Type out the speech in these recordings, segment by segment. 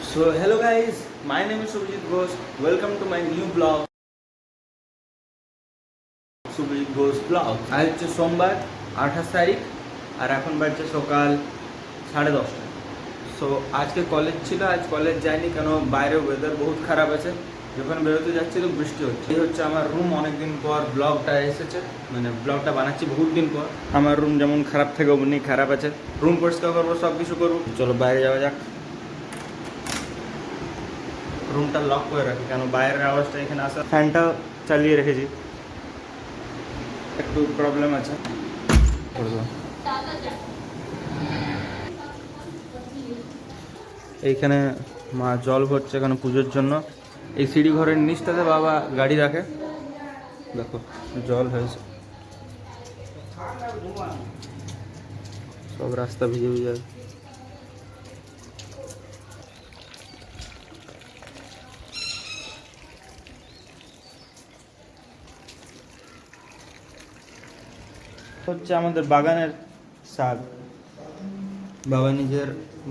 So hello guys, my name is Subhajit Ghosh. Welcome to my new blog, Subhajit Ghosh blog. আজ হচ্ছে সোমবার 28 তারিখ আর এখন বাজছে সকাল 10:30। সো আজকে কলেজ ছিল, আজ কলেজ যাইনি কেন বাইরে ওয়েদার বহুত খারাপ আছে। যখন বেরোতে যাচ্ছি তো বৃষ্টি হচ্ছে। এই হচ্ছে আমার রুম, অনেকদিন পর ব্লগটা এসেছে, মানে ব্লগটা বানাচ্ছি বহুত দিন পর। আমার রুম যেমন খারাপ থাকে অমনি খারাপ আছে। রুম পরিষ্কার করবো, সব কিছু করবো। চলো বাইরে যাওয়া যাক। রুমটা লক করে রাখি কেন বাইরের আওয়াজটা এখানে আসা। ফ্যানটা চালিয়ে রেখেছি, একটু প্রবলেম আছে। এইখানে মা জল ভরছে এখানে পুজোর জন্য। এই সিঁড়ি ঘরের নিচটাতে বাবা গাড়ি রাখে, দেখো জল হয়েছে, সব রাস্তা ভিজে ভিজে। হচ্ছে আমাদের বাগানের শাক, বাবা নিজের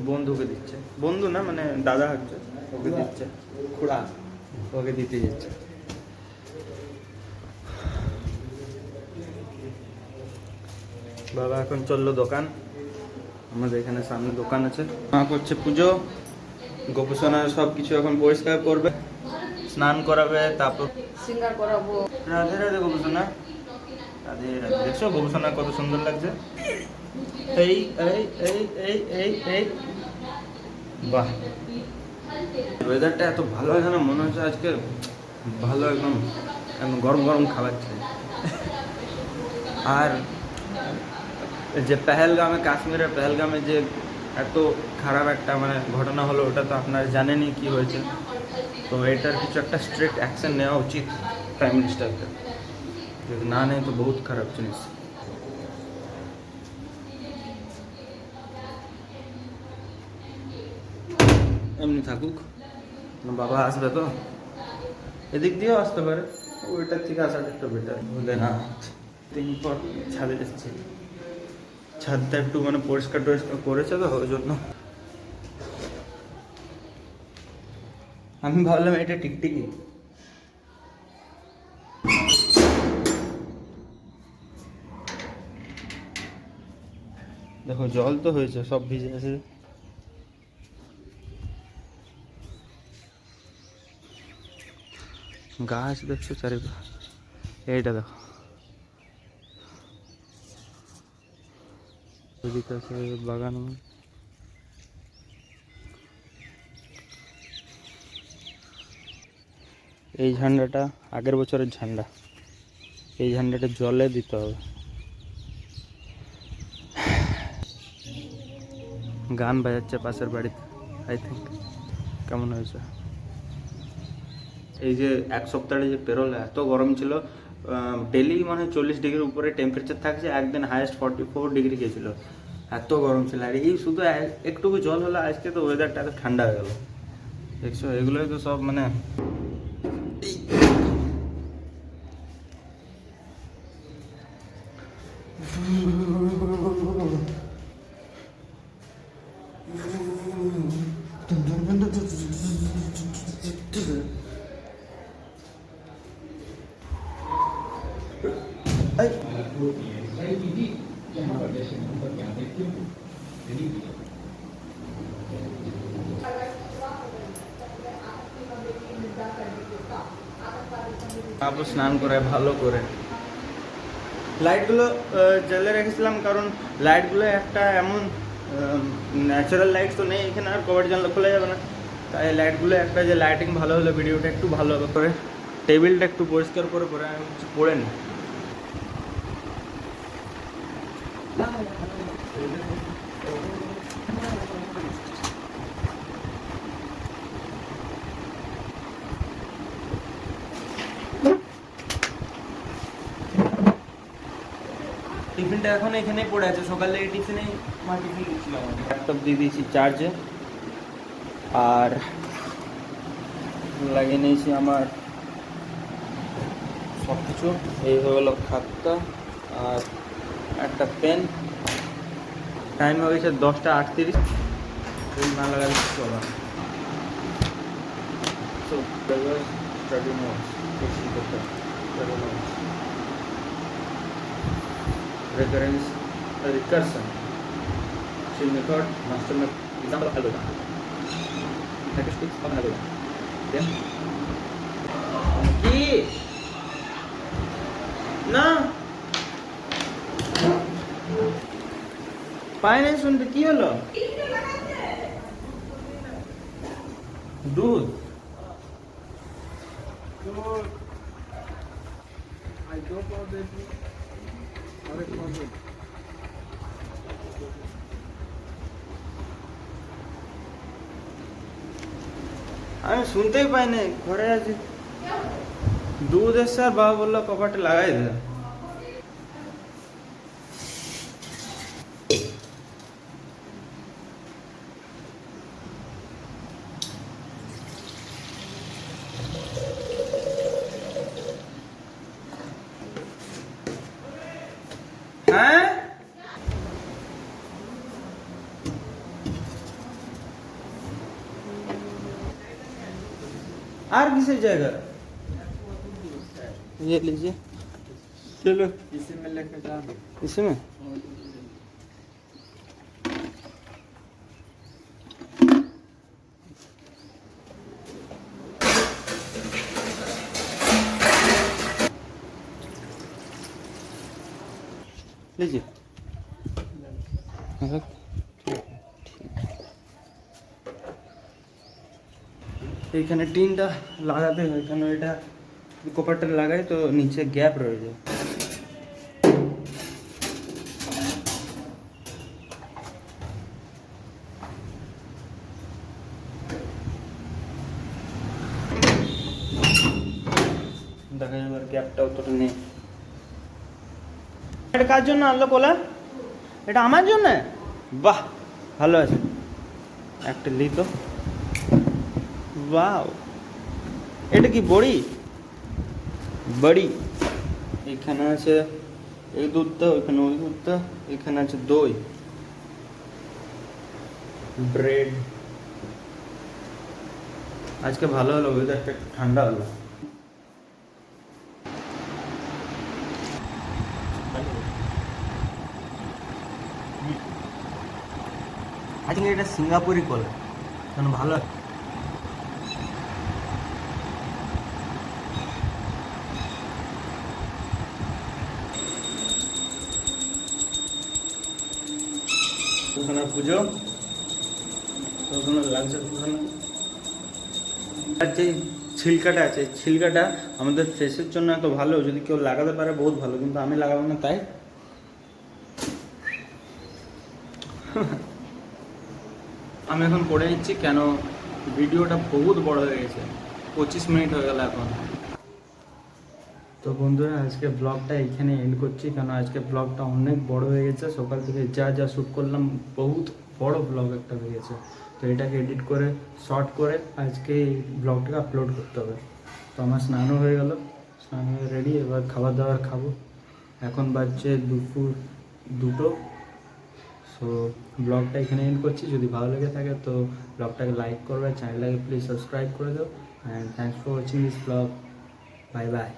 বন্ধুকে দিচ্ছে, বন্ধু না মানে দাদা হচ্ছে, ওকে দিচ্ছে, খুড়া ওকে দিতে যাচ্ছে। বাবা এখন চললো দোকান, আমাদের এখানে সামনে দোকান আছে। মা করছে পুজো, গোপুসোনা সব কিছু এখন পরিষ্কার করবে, স্নান করাবে, তারপর সিঙ্গার করাবো। রাধে রাধে গোপুসোনা, রাধে রাধে। দেখছো গোপুসোনা কত সুন্দর লাগছে। এই এই এই এই এই এই বাহ, ওয়েদারটা এত ভালো আছে না, মনে হচ্ছে আজকে ভালো, একদম গরম গরম খাবার চাই। আর যে পেহেলগামে, কাশ্মীরের পেহেলগামে যে এত খারাপ একটা মানে ঘটনা হলো, ওটা তো আপনারা জানেনই কি হয়েছে। তো এটার কিছু একটা স্ট্রিক্ট অ্যাকশন নেওয়া উচিত প্রাইম মিনিস্টারকে, না নেই তো বহুত খারাপ জিনিস। এমনি থাকুক, বাবা আসবে তো, এদিক দিয়েও আসতে পারে, ওইটার থেকে আসাটা একটু বেটার বলে না। দিন পর ছাদে এসেছি, ছাদটা একটু মানে পরিষ্কার টরিষ্কার করেছে তো ওই জন্য। আমি ভাবলাম এটা টিকটিকি, দেখো জল তো হয়েছে, সব ভিজে আছে। গাছ দেখছো চারিপাশে, এইটা দেখো, ওইদিকে আছে বাগান। এই ঝান্ডাটা আগের বছরের ঝান্ডা, এই ঝান্ডাটা জলে দিতে হবে। গান বাজাচ্ছে পাশের বাড়িতে, আই থিঙ্ক। কেমন হয়েছে? এই যে এক সপ্তাহে যে পেরোলো, এত গরম ছিল, ডেলি মানে 40 ডিগ্রির উপরে টেম্পারেচার থাকছে, একদিন হাইয়েস্ট 44 ডিগ্রি গিয়েছিল, এত গরম ছিল। আর এই শুধু একটুকু জল হলো, আজকে তো ওয়েদারটা এত ঠান্ডা হয়ে গেল। দেখছো, এগুলোই তো সব মানে তারপর স্নান করে ভালো করে লাইটগুলো জ্বালিয়ে রেখেছিলাম, কারণ লাইটগুলো একটা এমন ন্যাচারাল লাইট তো নেই এখানে, আর কভার জানলা খোলা যাবে না, তাই লাইটগুলো একটা যে লাইটিং ভালো হলে ভিডিওটা একটু ভালো হবে। করে টেবিলটা একটু পরিষ্কার করে পরে আমি কিছু পড়ে নিই। টিফিনটা এখন এখানে পড়ে আছে, সকালে এই টিফিনেই মা টিফিন দিচ্ছিলাম। ল্যাপটপ দিয়ে দিয়েছি চার্জে, আর লাগিয়ে নিয়েছি আমার সব কিছু। এই হয়ে গেলো খাতা আর একটা পেন। টাইম হয়ে গেছে 10টা 38, না লাগালে চলো। So there was study notes, study notes, recursion, chill method, master method, example of algorithm, statistics of algorithm. Then কি না পায় নাই শুনতে কি হলো দুধ আমি শুনতেই পাই নাই ঘরে আছি দুধ এসে আর বাবা বললো কপাটে লাগাই দে হ্যাঁ আর किसी जगह ये लीजिए चलो इसी में लेके जा इसी में लीजिए এইখানে টিনটা লাগাতে হয় কেন এটা কপারটা লাগাই তো নিচে গ্যাপ রয়ে যায় দেখা যাবে গ্যাপটা অতটা নেই এটা কার জন্য আনলো কোলা এটা আমার জন্য বাহ ভালো আছে একটা লি তো वाव এটা কি বড়ি বড়ি এখানে আছে এই দুধটা ওখানে ওই দুধটা এখানে আছে দই ব্রেড আজকে ভালো হলো ওয়েদারটা ঠান্ডা হলো আজকে এটা সিঙ্গাপুরি কলা কারণ ভালো ওখানে পুজো ওখানে লাগছে ওখানে আর যে ছিলকাটা আছে ছিলকাটা আমাদের ফেসের জন্য এত ভালো যদি কেউ লাগাতে পারে বহুত ভালো কিন্তু আমি লাগাবো না তাই আমি এখন পড়ে নিচ্ছি কেন ভিডিওটা বহুত বড় হয়ে গেছে 25 মিনিট হয়ে গেল এখন তো বন্ধুরা আজকে ব্লগটা এখানে এন্ড করছি কারণ আজকে ব্লগটা অনেক বড় হয়ে গেছে সকাল থেকে যা যা শ্যুট করলাম বহুত বড় ব্লগ একটা হয়ে গেছে তো এটাকে এডিট করে শর্ট করে আজকে এই ব্লগটাকে আপলোড করতে হবে তো আমার স্নানও হয়ে গেল স্নান হয়ে রেডি এবার খাবার দাবার খাবো এখন বাজছে দুপুর 2টো সো ব্লগটা এখানে এন্ড করছি যদি ভালো লেগে থাকে তো ব্লগটাকে লাইক করবে চ্যানেলটাকে প্লিজ সাবস্ক্রাইব করে দাও and thanks for watching this blog bye bye